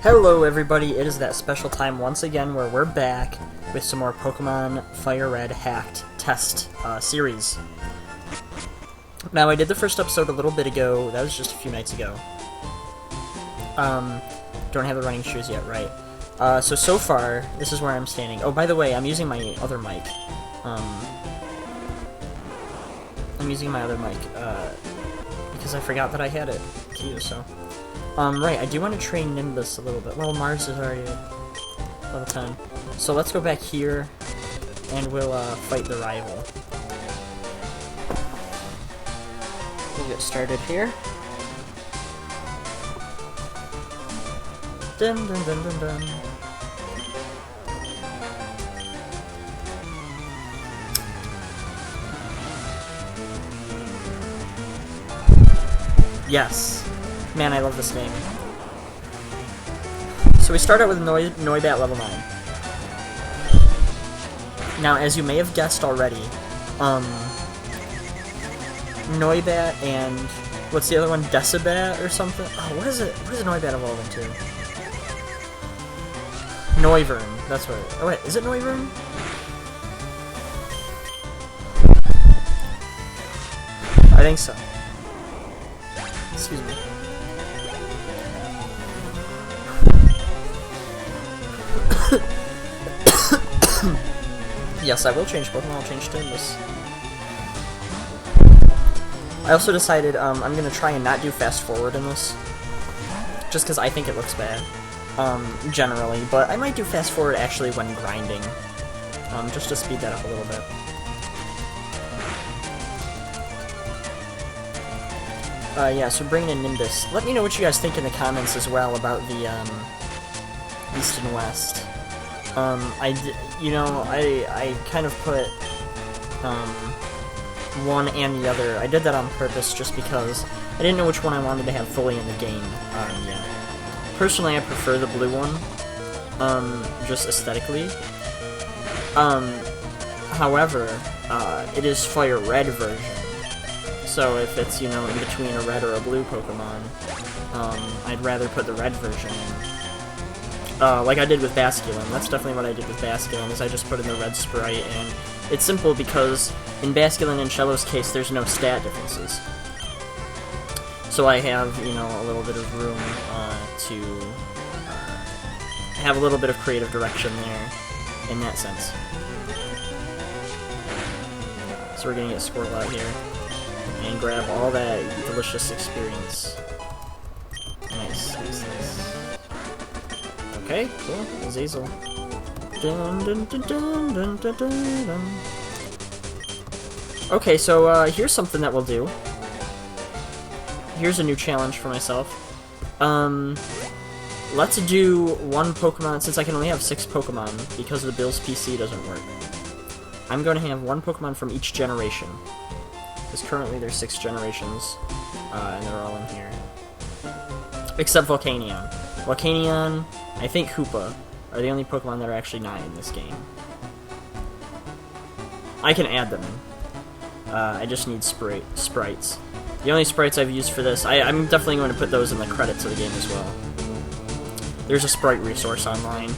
Hello everybody, it is that special time once again where we're back with some more Pokemon Fire Red Hacked Test series. Now I did the first episode a little bit ago, that was just a few nights ago. Don't have the running shoes yet, right. So far, this is where I'm standing. Oh, by the way, I'm using my other mic. Because I forgot that I had it too, so... right, I do want to train Nimbus a little bit. Well, Mars is already level 10. So let's go back here, and we'll, fight the rival. We'll get started here. Dun dun dun dun dun. Yes. Man, I love this game. So we start out with Noibat level 9. Now, as you may have guessed already, Noibat and... what's the other one? Decibat or something? Oh, what is it? What is Noibat evolving to? Noivern. That's what... oh wait, is it Noivern? I think so. Excuse me. Yes, I will change Pokemon. I'll change to Nimbus. I also decided I'm gonna try and not do fast forward in this, just because I think it looks bad, generally. But I might do fast forward actually when grinding, just to speed that up a little bit. Yeah, so bringing in Nimbus. Let me know what you guys think in the comments as well about the East and West. I kind of put one and the other. I did that on purpose just because I didn't know which one I wanted to have fully in the game yet. Personally, I prefer the blue one, just aesthetically. However, it is Fire Red version. So if it's, in between a red or a blue Pokemon, I'd rather put the red version in. Like I did with Basculin. That's definitely what I did with Basculin, is I just put in the red sprite, and it's simple because in Basculin and Shello's case, there's no stat differences. So I have, a little bit of room to have a little bit of creative direction there, in that sense. So we're gonna get Squirtle out here, and grab all that delicious experience. Nice, nice, nice. Okay, cool. Azazel. Dun, dun, dun, dun, dun, dun, dun, dun. Okay, so here's something that we'll do. Here's a new challenge for myself. Let's do one Pokemon, since I can only have 6 Pokemon, because the Bill's PC doesn't work. I'm going to have one Pokemon from each generation. Because currently there's 6 generations, and they're all in here. Except Volcanion. Volcanion, I think Hoopa are the only Pokemon that are actually not in this game. I can add them in. I just need sprites. The only sprites I've used for this, I'm definitely going to put those in the credits of the game as well. There's a sprite resource online,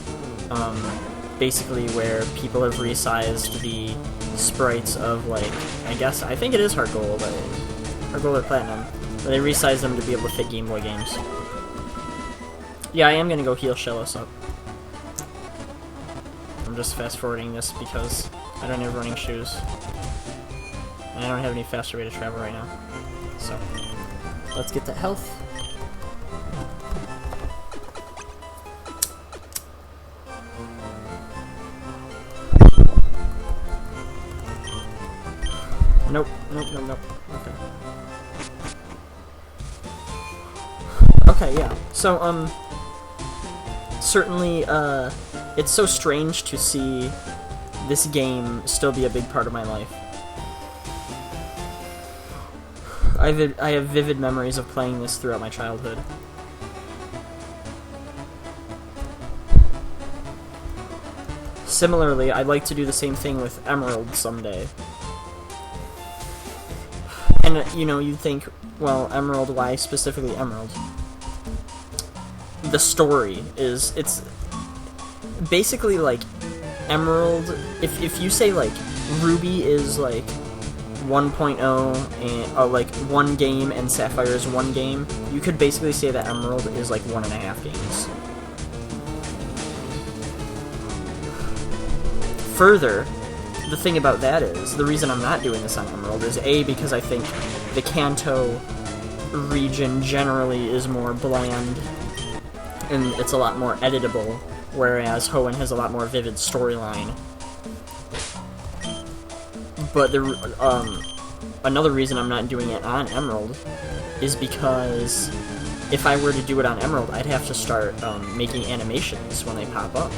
basically where people have resized the sprites of, like, I think it is Heart Gold, Heart Gold or Platinum, but they resized them to be able to fit Game Boy games. Yeah, I am gonna go heal Shellos up. I'm just fast-forwarding this because I don't have running shoes. And I don't have any faster way to travel right now. So, let's get that health. Nope, nope, nope, nope. Okay. Okay, yeah. So, certainly, it's so strange to see this game still be a big part of my life. I have vivid memories of playing this throughout my childhood. Similarly, I'd like to do the same thing with Emerald someday. And, you'd think, well, Emerald, why specifically Emerald? the story is, it's basically like Emerald, if you say like Ruby is like 1.0 and like one game and Sapphire is one game, you could basically say that Emerald is like 1.5 games. Further, the thing about that is, the reason I'm not doing this on Emerald is A, because I think the Kanto region generally is more bland and it's a lot more editable, whereas Hoenn has a lot more vivid storyline. But another reason I'm not doing it on Emerald is because if I were to do it on Emerald, I'd have to start making animations when they pop up.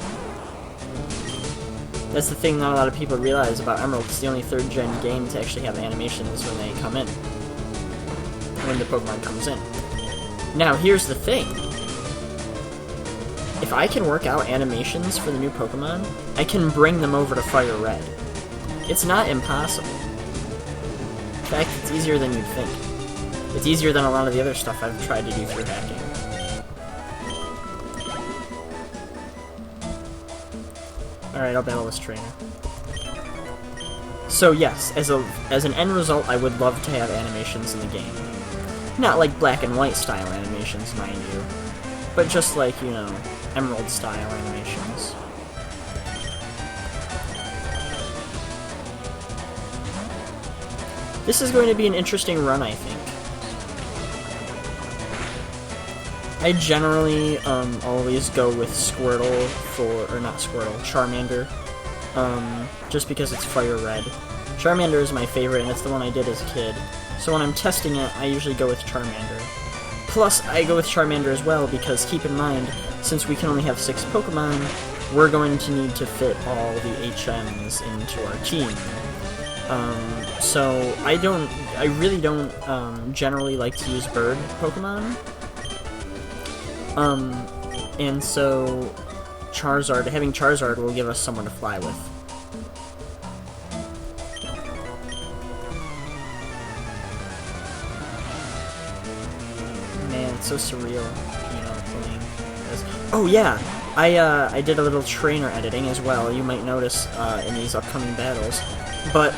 That's the thing not a lot of people realize about Emerald. It's the only 3rd gen game to actually have animations when they come in. When the Pokemon comes in. Now, here's the thing. If I can work out animations for the new Pokemon, I can bring them over to Fire Red. It's not impossible. In fact, it's easier than you'd think. It's easier than a lot of the other stuff I've tried to do through hacking. Alright, I'll battle this trainer. So yes, as an end result, I would love to have animations in the game. Not like black and white style animations, mind you, but just like, you know, Emerald style animations. This is going to be an interesting run, I think. I generally always go with Squirtle or not Squirtle, Charmander, just because it's Fire Red. Charmander is my favorite, and it's the one I did as a kid. So when I'm testing it, I usually go with Charmander. Plus, I go with Charmander as well, because keep in mind, since we can only have 6 Pokemon, we're going to need to fit all the HMs into our team. So I really don't generally like to use bird Pokemon. And so having Charizard will give us someone to fly with. Man, it's so surreal, you know, playing this. Oh yeah, I did a little trainer editing as well, you might notice, in these upcoming battles. But,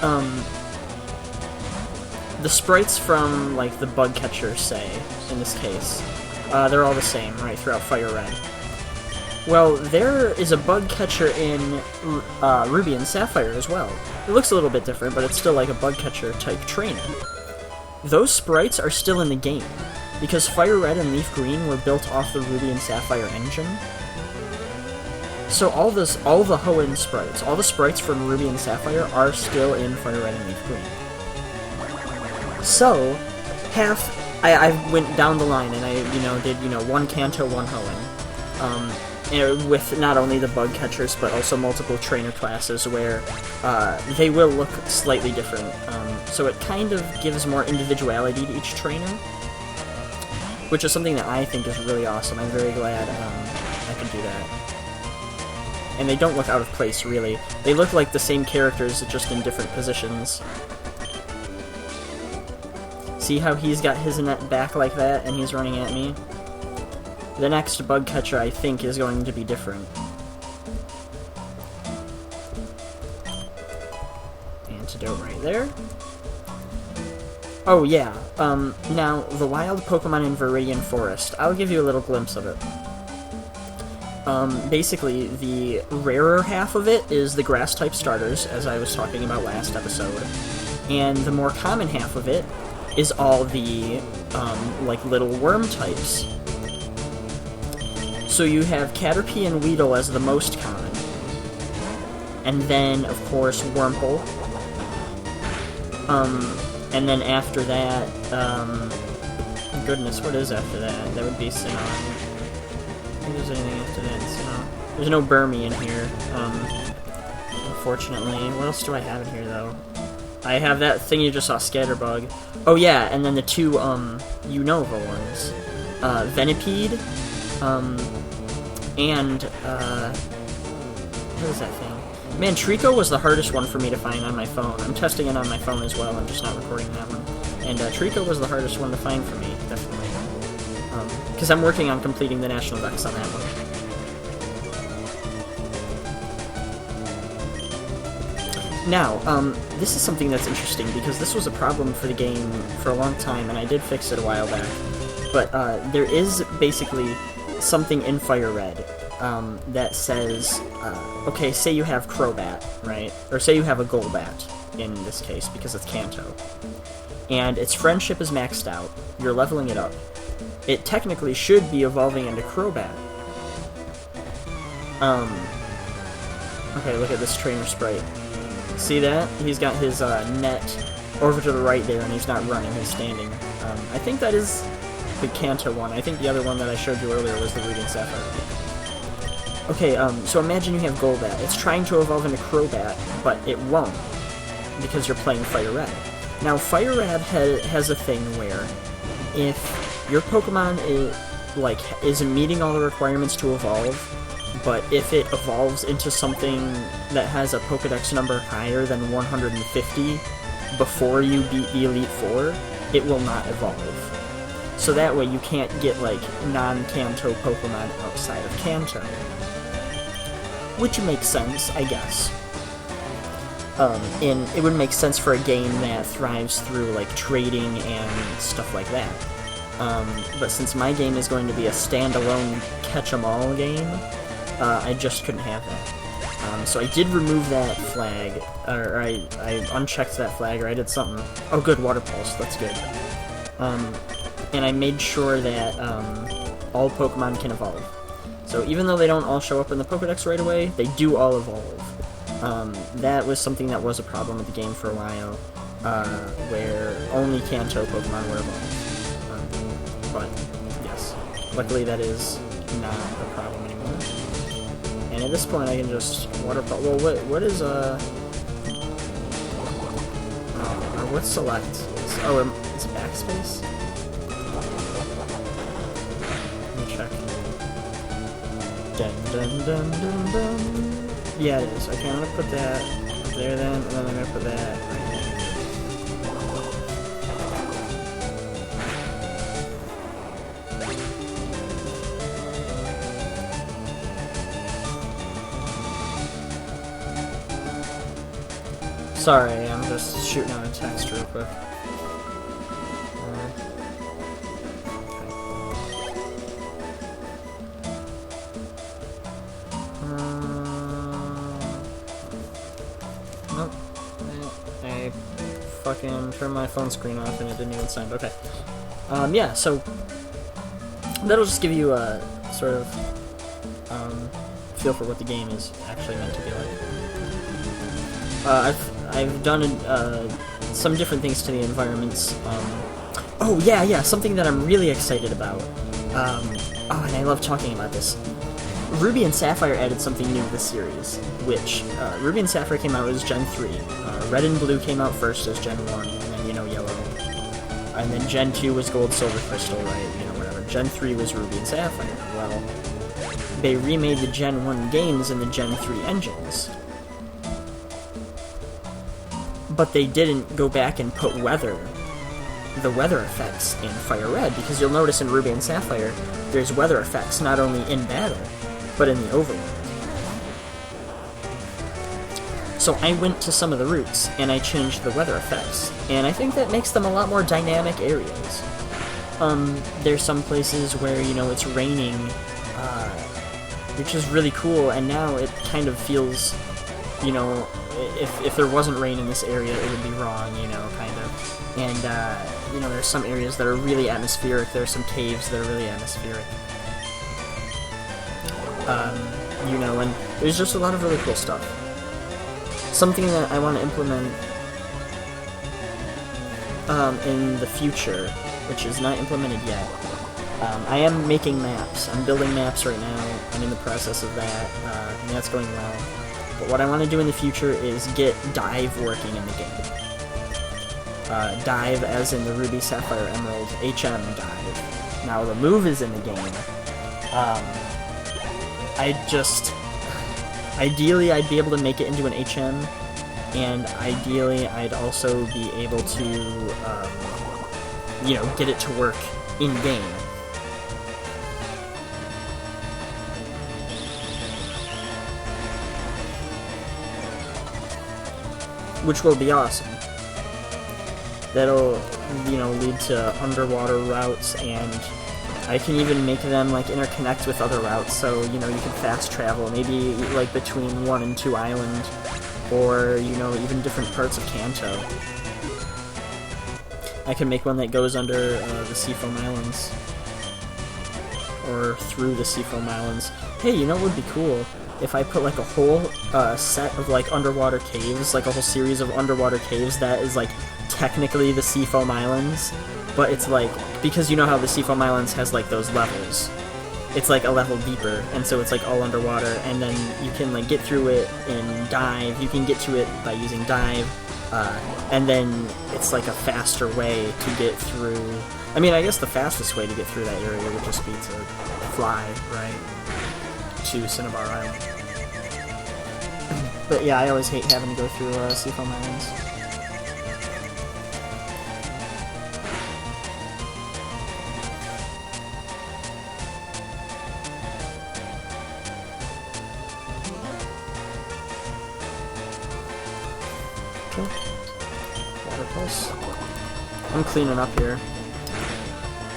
the sprites from, like, the bug catcher, say, in this case, they're all the same, right, throughout Fire Red. Well, there is a bug catcher in Ruby and Sapphire as well. It looks a little bit different, but it's still like a bug catcher type trainer. Those sprites are still in the game, because Fire Red and Leaf Green were built off the Ruby and Sapphire engine. So all the Hoenn sprites, all the sprites from Ruby and Sapphire are still in Fire Red and Leaf Green. So, I went down the line and I, did, one Kanto, one Hoenn. With not only the bug catchers, but also multiple trainer classes where they will look slightly different. So it kind of gives more individuality to each trainer, which is something that I think is really awesome. I'm very glad I can do that. And they don't look out of place, really. They look like the same characters, just in different positions. See how he's got his net back like that, and he's running at me? The next bug catcher, I think, is going to be different. Antidote right there. Oh, yeah. Now, the wild Pokemon in Viridian Forest. I'll give you a little glimpse of it. Basically, the rarer half of it is the grass-type starters, as I was talking about last episode. And the more common half of it is all the, like, little worm types. So you have Caterpie and Weedle as the most common. And then, of course, Wurmple. And then after that, goodness, what is after that? That would be Sinnoh. I think there's anything after that, Sinnoh. There's no Burmy in here, unfortunately. What else do I have in here, though? I have that thing you just saw, Scatterbug. Oh yeah, and then the two, Unova ones. Venipede, and, what is that thing? Man, Trico was the hardest one for me to find on my phone. I'm testing it on my phone as well, I'm just not recording that one. And, Trico was the hardest one to find for me, definitely. because I'm working on completing the National Dex on that one. Now, this is something that's interesting, because this was a problem for the game for a long time, and I did fix it a while back. But there is basically something in Fire Red that says, okay, say you have Crobat, right? Or say you have a Golbat, in this case, because it's Kanto. And its friendship is maxed out. You're leveling it up. It technically should be evolving into Crobat. Okay, look at this trainer sprite. See that? He's got his net over to the right there, and he's not running, he's standing. I think that is the Kanto one. I think the other one that I showed you earlier was the Viridian Sapphire. Okay, so imagine you have Golbat. It's trying to evolve into Crobat, but it won't, because you're playing Fire Red. Now, Fire Red has a thing where if your Pokemon isn't meeting all the requirements to evolve, but if it evolves into something that has a Pokedex number higher than 150 before you beat the Elite Four, it will not evolve. So that way you can't get, like, non-Kanto Pokemon outside of Kanto. Which makes sense, I guess. And it would make sense for a game that thrives through, like, trading and stuff like that. But since my game is going to be a standalone catch-em-all game, I just couldn't have that. So I did remove that flag, or I unchecked that flag, or I did something. Oh good, Water Pulse, that's good. And I made sure that all Pokemon can evolve. So even though they don't all show up in the Pokedex right away, they do all evolve. That was something that was a problem with the game for a while, where only Kanto Pokemon were evolved. But yes, luckily that is not a problem anymore. And at this point I can just Water Pulse. Well, what is what's select? It's backspace? Let me check. Dun dun dun dun dun. Yeah, it is. Okay, I'm gonna put that up there then, and then I'm gonna put that right there. Sorry, I'm just shooting out a text real quick. Nope. I fucking turned my phone screen off and it didn't even sound. Okay. Yeah, so that'll just give you a sort of feel for what the game is actually meant to be like. I've done some different things to the environments. Oh yeah, something that I'm really excited about. Oh, and I love talking about this. Ruby and Sapphire added something new to the series, which Ruby and Sapphire came out as Gen 3. Red and Blue came out first as Gen 1, and then, Yellow. And then Gen 2 was Gold, Silver, Crystal, right? Whatever. Gen 3 was Ruby and Sapphire. Well, they remade the Gen 1 games in the Gen 3 engines. But they didn't go back and put the weather effects in Fire Red, because you'll notice in Ruby and Sapphire, there's weather effects not only in battle, but in the overworld. So I went to some of the routes, and I changed the weather effects, and I think that makes them a lot more dynamic areas. There's some places where, it's raining, which is really cool, and now it kind of feels, if there wasn't rain in this area, it would be wrong, kind of. And, there's some areas that are really atmospheric, there's some caves that are really atmospheric. And there's just a lot of really cool stuff. Something that I want to implement in the future, which is not implemented yet. I am making maps. I'm building maps right now. I'm in the process of that, and that's going well. But what I want to do in the future is get Dive working in the game. Dive as in the Ruby, Sapphire, Emerald, HM Dive. Now the move is in the game. Ideally I'd be able to make it into an HM, and ideally I'd also be able to, get it to work in-game. which will be awesome. That'll, you know, lead to underwater routes, and I can even make them, like, interconnect with other routes, so, you know, you can fast travel, maybe, like, between 1 and 2 Island, or, you know, even different parts of Kanto. I can make one that goes under the Seafoam Islands, or through the Seafoam Islands. Hey, you know what would be cool? If I put, like, a whole set of, like, underwater caves, like a whole series of underwater caves that is, like, technically the Seafoam Islands, but it's, like, because you know how the Seafoam Islands has, like, those levels. It's, like, a level deeper, and so it's, like, all underwater, and then you can, like, get through it in dive. You can get to it by using dive, and then it's, like, a faster way to get through. I mean, I guess the fastest way to get through that area would just be to fly, right, to Cinnabar Island. But yeah, I always hate having to go through Seafoam Islands. Okay. Water pulse. I'm cleaning up here.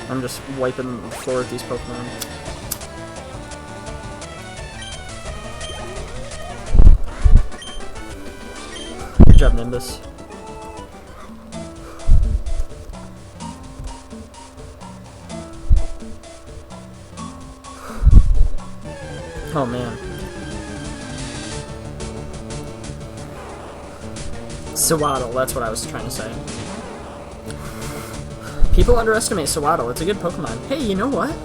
I'm just wiping the floor with these Pokemon. Good job, Nimbus. Oh man. Sewaddle, that's what I was trying to say. People underestimate Sewaddle. It's a good Pokemon. Hey, you know what?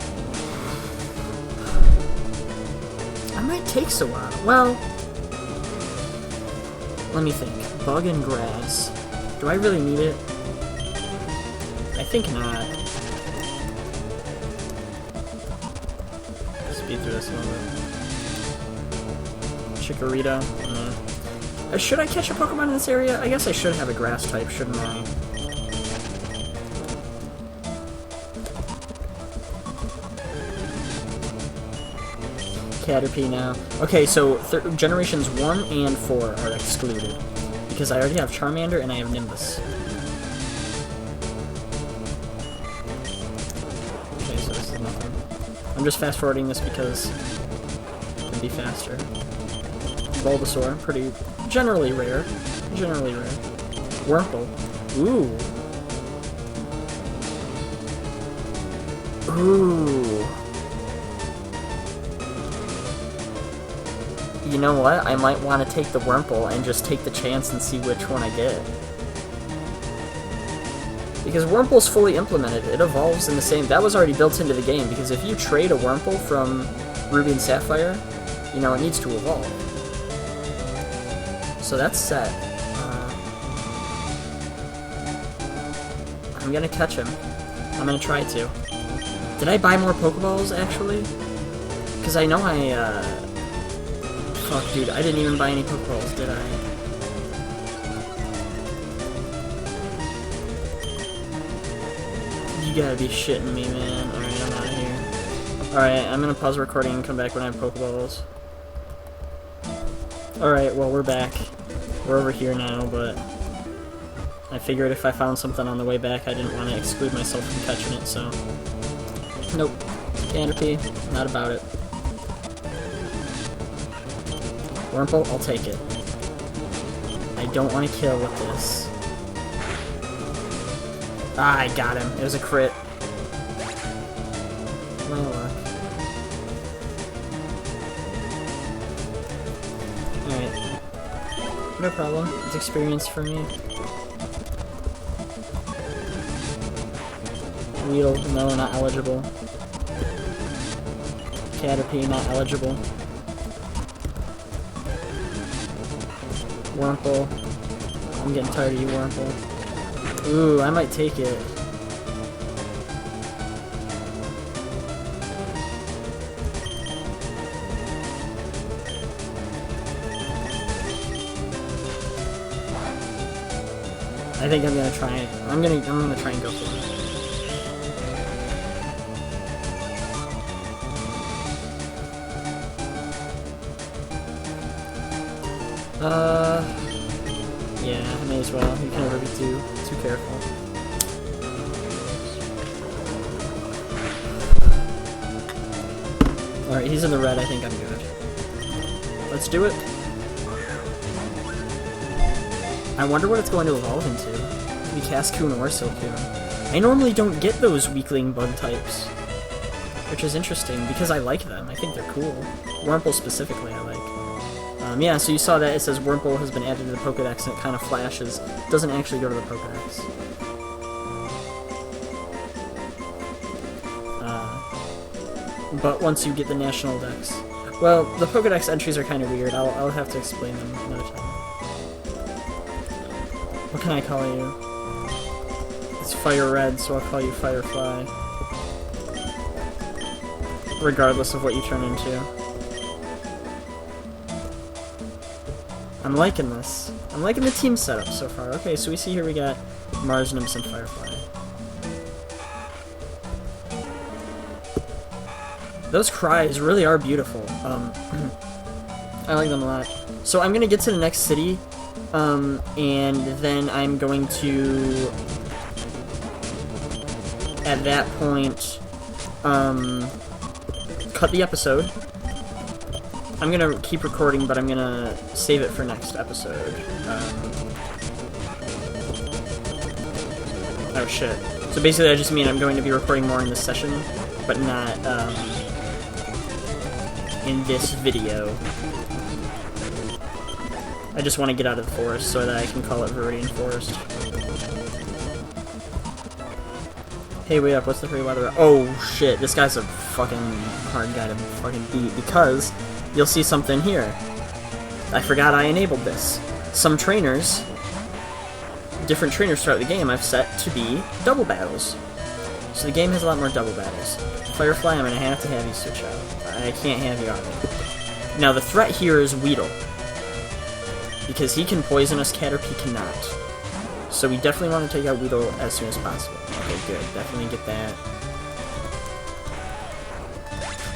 I might take Sewaddle. Well, let me think. Bug and grass. Do I really need it? I think not. Speed through this a little bit. Chikorita. Nah. Should I catch a Pokemon in this area? I guess I should have a grass type, shouldn't I? Caterpie now. Okay, so generations 1 and 4 are excluded. Because I already have Charmander and I have Nimbus. Okay, so this is nothing. I'm just fast forwarding this because it can be faster. Bulbasaur, pretty generally rare. Generally rare. Wurmple. Ooh. Ooh. You know what? I might want to take the Wurmple and just take the chance and see which one I get. Because Wurmple's fully implemented. It evolves in the same... That was already built into the game, because if you trade a Wurmple from Ruby and Sapphire, you know, it needs to evolve. So that's set. I'm gonna catch him. I'm gonna try to. Did I buy more Pokeballs, actually? Because I know I, Fuck, dude, I didn't even buy any Pokeballs, did I? You gotta be shitting me, man. Alright, I'm out of here. Alright, I'm gonna pause recording and come back when I have Pokeballs. Alright, well, we're back. We're over here now, but I figured if I found something on the way back, I didn't want to exclude myself from catching it, so... Nope. Caterpie, not about it. Wurmple, I'll take it. I don't want to kill with this. Ah, I got him. It was a crit. My luck. Alright. No problem. It's experience for me. Weedle, no, not eligible. Caterpie, not eligible. Wurmple. I'm getting tired of you, Wurmple. Ooh, I might take it. I think I'm gonna try it. I'm gonna try and go for it. Yeah, I may as well. You can never be too careful. Alright, he's in the red. I think I'm good. Let's do it. I wonder what it's going to evolve into. Maybe Cascoon or Silcoon. I normally don't get those weakling bug types, which is interesting because I like them. I think they're cool. Wurmple specifically I like. Yeah, so you saw that it says Wurmple has been added to the Pokedex and it kind of flashes. It doesn't actually go to the Pokedex. But once you get the National Dex... Well, the Pokedex entries are kind of weird. I'll have to explain them another time. What can I call you? It's Fire Red, so I'll call you Firefly. Regardless of what you turn into. I'm liking this. I'm liking the team setup so far. Okay, so we see here we got Mars, Nymphs, and Firefly. Those cries really are beautiful. I like them a lot. So I'm gonna get to the next city, and then I'm going to, at that point, cut the episode. I'm gonna keep recording, but I'm gonna save it for next episode. Oh shit. So basically I just mean I'm going to be recording more in this session, but not, in this video. I just want to get out of the forest so that I can call it Viridian Forest. Hey, wait up, what's the free weather? Oh shit, this guy's a fucking hard guy to fucking beat, because you'll see something here. I forgot I enabled this. Some trainers, different trainers throughout the game, I've set to be double battles. So the game has a lot more double battles. Firefly, I'm gonna have you switch out. I can't have you on me. Now the threat here is Weedle, because he can poison us, Caterpie cannot. So we definitely want to take out Weedle as soon as possible. Okay, good. Definitely get that.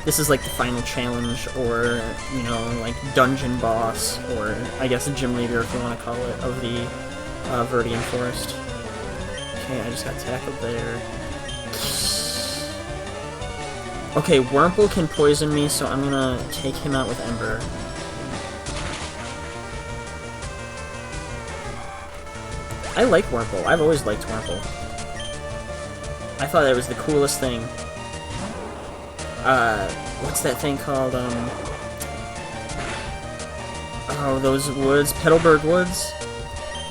This is like the final challenge, or, you know, like dungeon boss, or I guess a gym leader if you want to call it, of the Viridian Forest. Okay, I just got tackled there. Okay, Wurmple can poison me, so I'm gonna take him out with Ember. I like Wurmple. I've always liked Wurmple. I thought that was the coolest thing. What's that thing called? Oh, those woods? Petalburg Woods?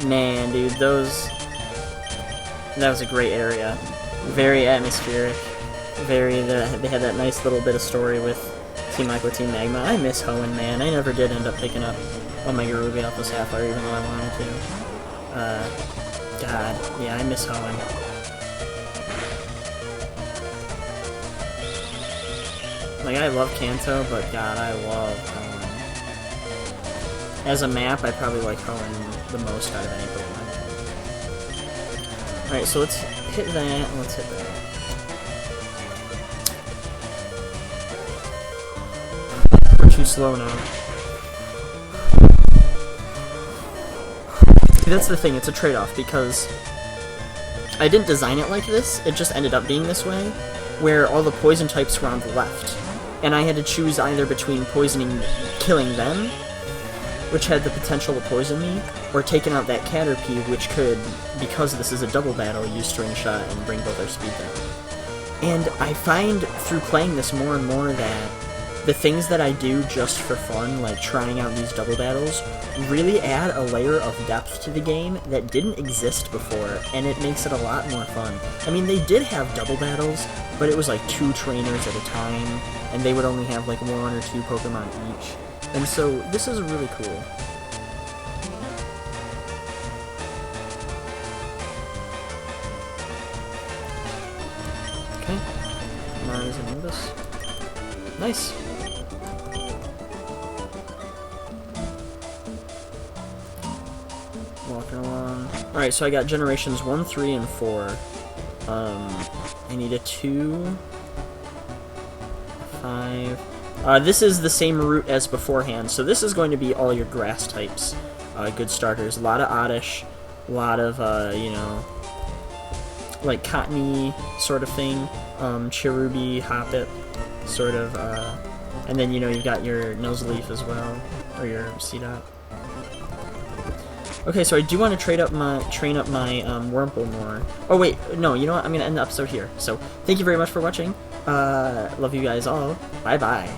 Man, dude, those... That was a great area. Very atmospheric. Very, they had that nice little bit of story with Team Aqua, Team Magma. I miss Hoenn, man. I never did end up picking up Omega Ruby Alpha Sapphire, even though I wanted to. God, yeah, I miss Hoenn. Like, I love Kanto, but God, I love Hoenn. As a map, I probably like Hoenn the most out of any Pokemon. Alright, so let's hit that, and let's hit that. We're too slow now. See, that's the thing, it's a trade-off, because I didn't design it like this, it just ended up being this way, where all the poison types were on the left. And I had to choose either between killing them, which had the potential to poison me, or taking out that Caterpie, which could, because this is a double battle, use String Shot and bring both our speed down. And I find, through playing this more and more, that the things that I do just for fun, like trying out these double battles, really add a layer of depth to the game that didn't exist before, and it makes it a lot more fun. I mean, they did have double battles, but it was like 2 trainers at a time, and they would only have like 1 or 2 Pokemon each. And so, this is really cool. Okay. Mars and Nimbus. Nice. Walking along. Alright, so I got generations 1, 3, and 4. I need a 2, 5. This is the same route as beforehand, so this is going to be all your grass types. good starters. A lot of Oddish, a lot of, you know, like cottony sort of thing, Cherubi, Hoppip, sort of, and then, you know, you've got your Noseleaf as well, or your Seedot. Okay, so I do want to train up my Wurmple more. Oh wait, no, you know what? I'm gonna end the episode here. So thank you very much for watching. Love you guys all. Bye bye.